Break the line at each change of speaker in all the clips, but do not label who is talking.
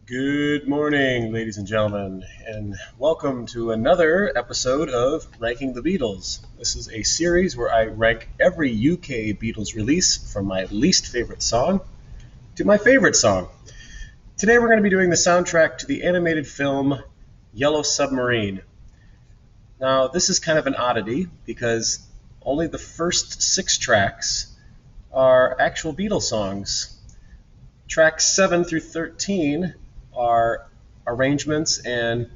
Good morning, ladies and gentlemen, and welcome to another episode of Ranking the Beatles. This is a series where I rank every UK Beatles release from my least favorite song to my favorite song. Today we're going to be doing the soundtrack to the animated film Yellow Submarine. Now, this is kind of an oddity because only the first 6 tracks are actual Beatles songs. Tracks 7 through 13 are arrangements and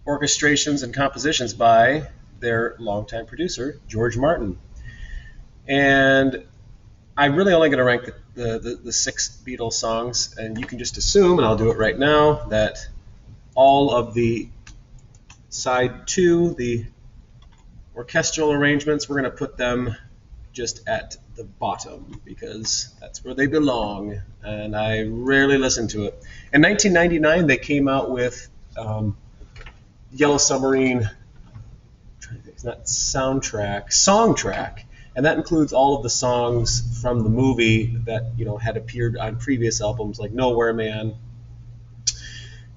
orchestrations and compositions by their longtime producer, George Martin. And I'm really only going to rank the 6 Beatles songs, and you can just assume, and I'll do it right now, that all of the side 2, the orchestral arrangements, we're going to put them just at the bottom because that's where they belong, and I rarely listen to it. In 1999, they came out with Yellow Submarine. It's not soundtrack, song track, and that includes all of the songs from the movie that had appeared on previous albums, like Nowhere Man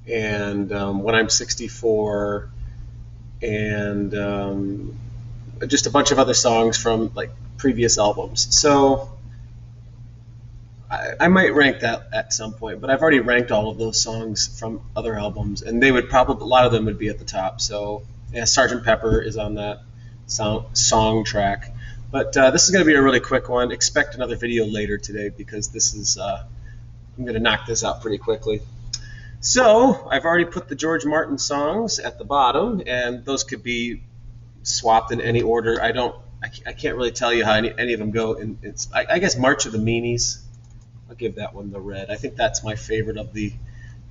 and When I'm 64, and just a bunch of other songs from like previous albums. So I might rank that at some point, but I've already ranked all of those songs from other albums, and they would probably, a lot of them would be at the top. So yeah, Sgt. Pepper is on that song track. But this is going to be a really quick one. Expect another video later today because this is I'm going to knock this out pretty quickly. So I've already put the George Martin songs at the bottom, and those could be swapped in any order. I can't really tell you how any of them go. I guess March of the Meanies, I'll give that one the red. I think that's my favorite of the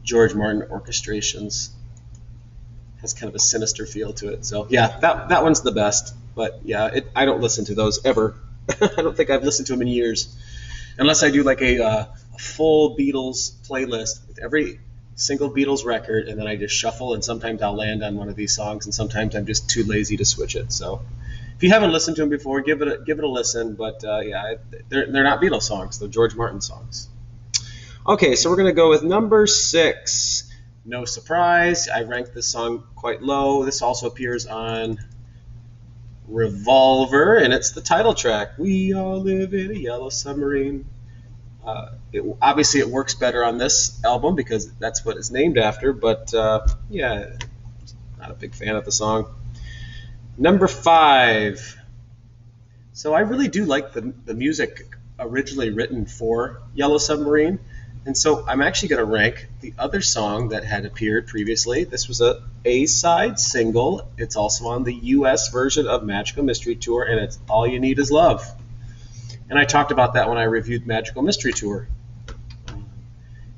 George Martin orchestrations. Has kind of a sinister feel to it. So yeah, that one's the best. But yeah, I don't listen to those ever. I don't think I've listened to them in years, unless I do like a full Beatles playlist with every single Beatles record, and then I just shuffle, and sometimes I'll land on one of these songs, and sometimes I'm just too lazy to switch it. So if you haven't listened to them before, give it a listen. But yeah, they're not Beatles songs; they're George Martin songs. Okay, so we're gonna go with number 6. No surprise, I ranked this song quite low. This also appears on Revolver, and it's the title track. We all live in a yellow submarine. Obviously, it works better on this album because that's what it's named after, but yeah, not a big fan of the song. Number 5. So I really do like the music originally written for Yellow Submarine, and so I'm actually going to rank the other song that had appeared previously. This was a A-side single. It's also on the U.S. version of Magical Mystery Tour, and it's All You Need Is Love. And I talked about that when I reviewed Magical Mystery Tour.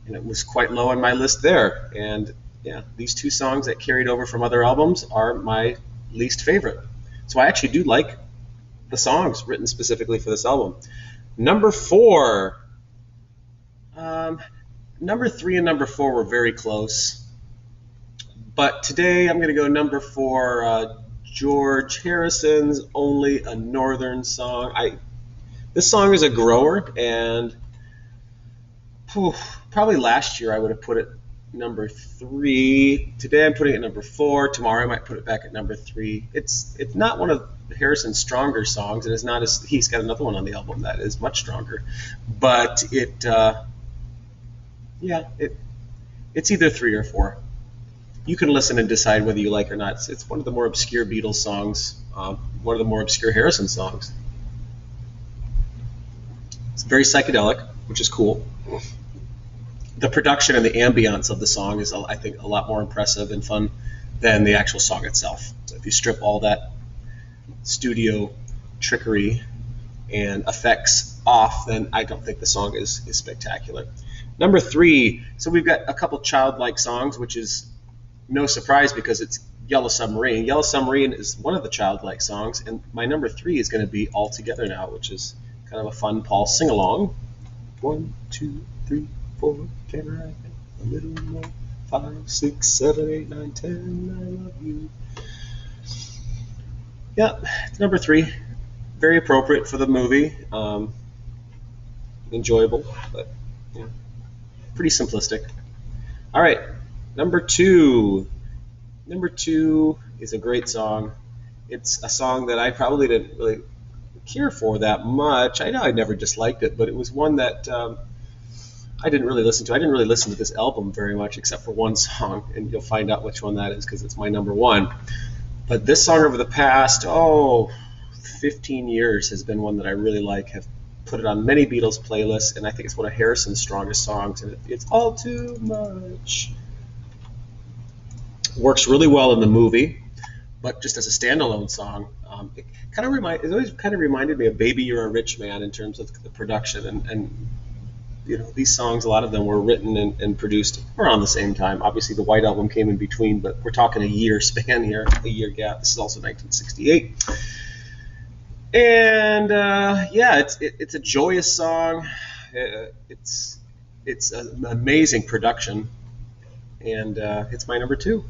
And it was quite low on my list there. And yeah, these 2 songs that carried over from other albums are my least favorite. So I actually do like the songs written specifically for this album. Number 4. Number 3 and number 4 were very close. But today I'm going to go number 4, George Harrison's Only a Northern Song. This song is a grower, and probably last year I would have put it number 3. Today I'm putting it number 4. Tomorrow I might put it back at number 3. It's not one of Harrison's stronger songs, and it's not as he's got another one on the album that is much stronger. But it's either 3 or 4. You can listen and decide whether you like it or not. It's one of the more obscure Beatles songs, one of the more obscure Harrison songs. It's very psychedelic, which is cool. The production and the ambience of the song is, I think, a lot more impressive and fun than the actual song itself. So if you strip all that studio trickery and effects off, then I don't think the song is spectacular. Number 3, so we've got a couple childlike songs, which is no surprise because it's Yellow Submarine. Yellow Submarine is one of the childlike songs, and my number 3 is going to be All Together Now, which is kind of a fun Paul sing-along. 1, 2, 3, 4, can I have a little more? 5, 6, 7, 8, 9, 10, I love you. Yeah, it's number 3. Very appropriate for the movie. Enjoyable, but yeah. Pretty simplistic. All right, number two. Number two is a great song. It's a song that I probably didn't really care for that much. I know I never disliked it, but it was one that I didn't really listen to. I didn't really listen to this album very much, except for one song, and you'll find out which one that is because it's my number one. But this song over the past, 15 years has been one that I really like. Have put it on many Beatles playlists, and I think it's one of Harrison's strongest songs, and it's All Too Much. Works really well in the movie, but just as a standalone song, it always kind of reminded me of "Baby You're a Rich Man" in terms of the production, and these songs, a lot of them were written and produced around the same time. Obviously, the White Album came in between, but we're talking a year span here, a year gap. This is also 1968, and it's a joyous song. It's an amazing production, and it's my number two.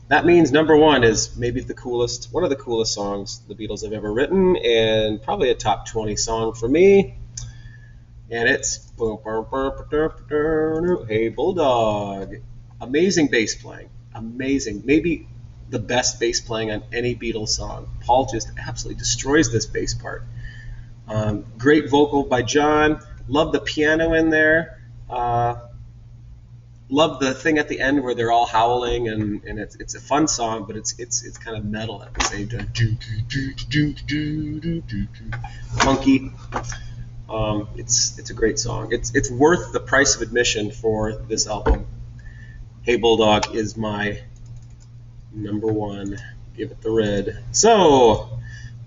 That means number one is maybe one of the coolest songs the Beatles have ever written, and probably a top 20 song for me. And it's Hey Bulldog. Amazing bass playing. Amazing. Maybe the best bass playing on any Beatles song. Paul just absolutely destroys this bass part. Great vocal by John. Love the piano in there. Love the thing at the end where they're all howling, and it's a fun song, but it's kind of metal at the same time. Funky. It's a great song. It's worth the price of admission for this album. Hey Bulldog is my number one. Give it the red. So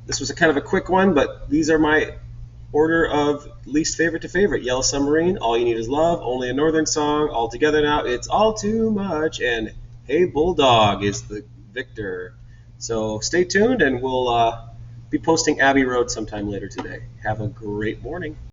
this was a kind of a quick one, but these are my order of least favorite to favorite. Yellow Submarine, All You Need Is Love, Only a Northern Song, All Together Now, It's All Too Much, and Hey Bulldog is the victor. So stay tuned, and we'll be posting Abbey Road sometime later today. Have a great morning.